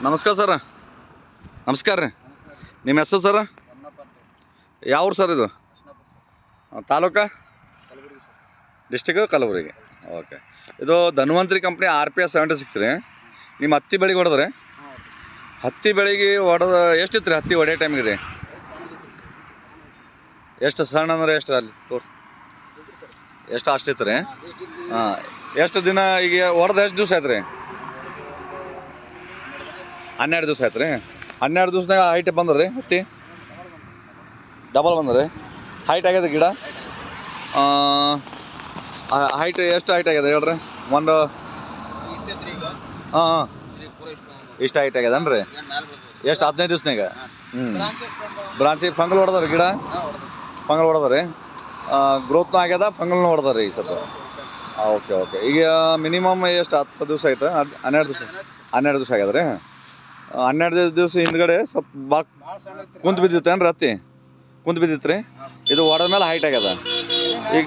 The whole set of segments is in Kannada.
ನಮಸ್ಕಾರ ಸರ್. ನಮಸ್ಕಾರ ರೀ. ನಿಮ್ಮ ಹೆಸರು ಸರ್? ಯಾವ ಊರು ಸರ್ ಇದು? ತಾಲೂಕಾ? ಡಿಸ್ಟಿಕ್ ಕಲಬುರಗಿ. ಓಕೆ. ಇದು ಧನ್ವಂತರಿ ಕಂಪ್ನಿ RPS 76 ರೀ. ನಿಮ್ಮ ಹತ್ತಿ ಬೆಳೆಗೆ ಹೊಡೆದ್ರಿ? ಹತ್ತಿ ಬೆಳೆಗೆ ಹೊಡೆದ ಎಷ್ಟಿತ್ತು ರೀ ಹತ್ತಿ ಹೊಡೆಯೋ ಟೈಮಿಗೆ ರೀ? ಎಷ್ಟು ಸಣ್ಣ ಅಂದ್ರೆ ಎಷ್ಟು ಅಲ್ಲಿ ತೋರಿ ಎಷ್ಟು ಅಷ್ಟಿತ್ತು ರೀ? ಹಾಂ. ಎಷ್ಟು ದಿನ ಈಗ ಹೊಡೆದ ಎಷ್ಟು ದಿವಸ ಆಯ್ತು ರೀ? 12 ದಿವಸ ಆಯ್ತು ರೀ. 12 ದಿವ್ಸನಾಗ ಹೈಟ್ ಬಂದ್ರೆ ರೀ ಹತ್ತಿ ಡಬಲ್ ಬಂದ್ರಿ? ಹೈಟ್ ಆಗ್ಯದ ಗಿಡ? ಹೈಟ್ ಎಷ್ಟು ಹೈಟ್ ಆಗ್ಯದ ಹೇಳ್ರಿ ಒಂದು? ಹಾಂ ಹಾಂ, ಇಷ್ಟು ಹೈಟ್ ಆಗ್ಯದನ್ ರೀ? ಎಷ್ಟು 15 ದಿವ್ಸನಾಗ? ಬ್ರಾಂಚಿಗೆ ಫಂಗಲ್ ಹೊಡೆದ್ರಿ ಗಿಡ? ಫಂಗಲ್ ಹೊಡೆದ್ರಿ? ಗ್ರೋತ್ನೂ ಆಗ್ಯದ, ಫಂಗಲ್ನೂ ಹೊಡೆದ್ರಿ ಈ ಸ್ವಲ್ಪ? Okay okay. ಈಗ ಮಿನಿಮಮ್ ಎಷ್ಟು 10 ದಿವಸ ಆಯ್ತು? 12 ದಿವಸ? 12 ದಿವಸ ಆಗ್ಯದ ರೀ. 12 ದಿವಸ ಹಿಂದ್ಗಡೆ ಸ್ವಲ್ಪ ಕುಂತು ಬಿದ್ದಿತ್ತೇನು ರೀ ಹತ್ತಿ? ಕುಂತು ಬಿದ್ದಿತ್ತು ರೀ. ಇದು ಹೊಡೆದ ಮೇಲೆ ಹೈಟ್ ಆಗ್ಯದ. ಈಗ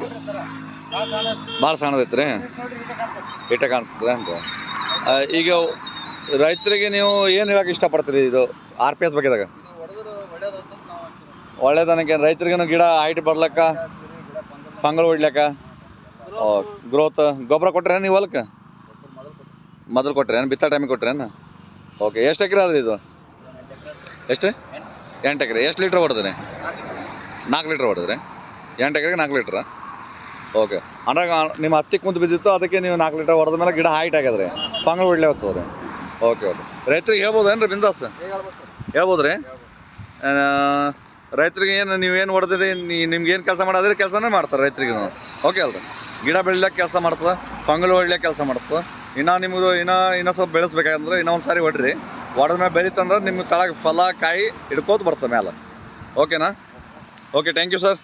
ಭಾಳ ಸಣ್ಣದೈತೆ ರೀ. ಇಟ್ಟ ಕಾಣ್ತದೆ ಅಂತ. ಈಗ ರೈತರಿಗೆ ನೀವು ಏನು ಹೇಳಕ್ಕೆ ಇಷ್ಟಪಡ್ತೀರಿ ಇದು RPS ಬಗ್ಗೆದಾಗ? ಒಳ್ಳೇದನಕ್ಕೆ ರೈತರಿಗೇನು ಗಿಡ ಹೈಟ್ ಬರ್ಲಕ್ಕ, ಫಂಗಲ್ ಹೊಡ್ಲಕ್ಕ, ಗ್ರೋತ್ ಗೊಬ್ಬರ ಕೊಟ್ರೇನು ನೀವು ಹೊಲಕ್ಕೆ? ಮೊದಲು ಕೊಟ್ರೇನು? ಬಿತ್ತೋ ಟೈಮಿಗೆ ಕೊಟ್ರೇನು? ಓಕೆ. ಎಷ್ಟು ಎಕರೆ ಅದ್ರಿ ಇದು? ಎಷ್ಟು? 8 ಎಕರೆ. ಎಷ್ಟು ಲೀಟ್ರ್ ಹೊಡೆದ್ರಿ? 4 ಲೀಟ್ರ್ ಹೊಡೆದ್ರಿ? 8 ಎಕರೆಗೆ 4 ಲೀಟ್ರ? ಓಕೆ. ಅಂದಾಗ ನಿಮ್ಮ ಹತ್ತಿ ಕುಂತು ಬಿದ್ದಿತ್ತು, ಅದಕ್ಕೆ ನೀವು 4 ಲೀಟ್ರ್ ಹೊಡೆದ ಮೇಲೆ ಗಿಡ ಹೈಟ್ ಆಗ್ಯದ ರೀ, ಫಂಗಲ್ ಹೊಡ್ಲೇ ಹೋಗ್ತದೆ ರೀ. Okay okay. ರೈತ್ರಿಗೆ ಹೇಳ್ಬೋದೇನು ರೀ ಬಿಂದಾಸ್? ಹೇಳ್ಬೋದು ರೀ. ರೈತರಿಗೆ ಏನು ನೀವೇನು ಹೊಡೆದ್ರಿ, ನಿಮ್ಗೇನು ಕೆಲಸ ಮಾಡೋದ್ರಿ ಕೆಲಸನೇ ಮಾಡ್ತಾರೆ ರೈತರಿಗೆ. ಓಕೆ ಅಲ್ರಿ? ಗಿಡ ಬೆಳಿಲಿಕ್ಕೆ ಕೆಲಸ ಮಾಡ್ತದೆ, ಫಂಗಲ್ ಹೊಡ್ಲಿಕ್ಕೆ ಕೆಲಸ ಮಾಡ್ತದೆ. ಇನ್ನೂ ನಿಮ್ಮದು ಇನ್ನೂ ಸ್ವಲ್ಪ ಬೆಳೆಸ್ಬೇಕಾದ್ರೆ ಇನ್ನೂ ಒಂದು ಸಾರಿ ಹೊಡ್ರಿ. ಹೊಡೆದ ಮೇಲೆ ಬೆಳೀತಂದ್ರೆ ನಿಮ್ಗೆ ತಳಗೆ ಫಲ ಕಾಯಿ ಹಿಡ್ಕೋತ ಬರ್ತದೆ ಮೇಲೆ. ಓಕೆನಾ? Okay, thank you sir.